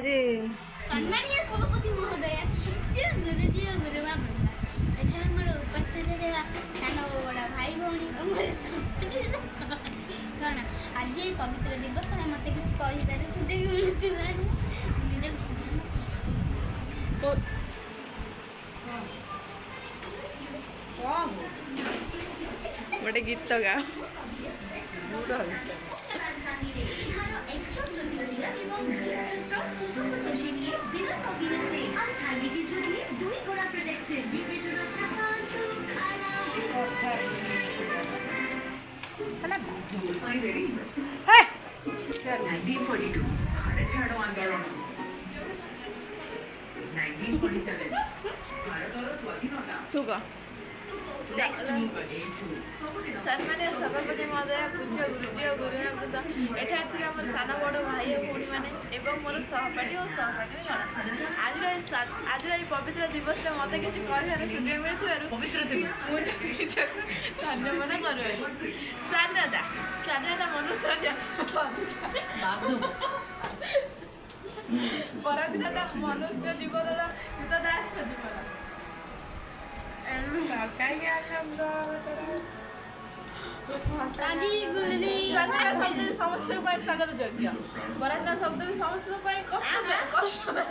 जी सम्मानीय सभापति महोदय गुरुजी और गुरुमा वृंदा एठार मोर उपस्थित देवा सानो बड़ा भाई भौणी मोर कौन आज ये पवित्र दिवस में मत किसी कहीबार सुजोग मिलुवा गोटे गीत गा तू गा सम्मानीय सभापति महोदय पूज्य गुरुजी और गुरुवृंद एठार थी मोर सान बड़ भाई और भौणी मैंने मोर सहपाठी और सहपाठी आज पवित्र दिवस में मत किसी कहबार सुजोग मिलुवा धन्य मन कर स्वाधीनता मनुष्य पराधीनता मनुष्य जीवन हितदास जीवन स्वाधीनता शब्द समस्त स्वागत योग्य पराधीनता शब्द समस्त कष्टदायक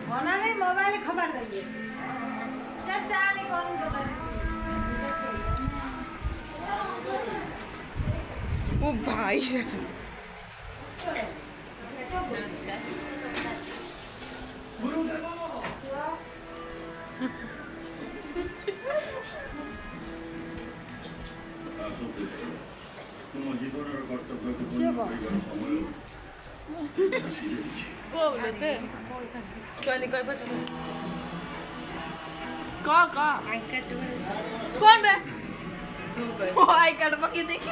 होना नहीं मोबाइल खबर देंगे चाली कौन ओ भाई कौन बे आई कार्ड पकी देखी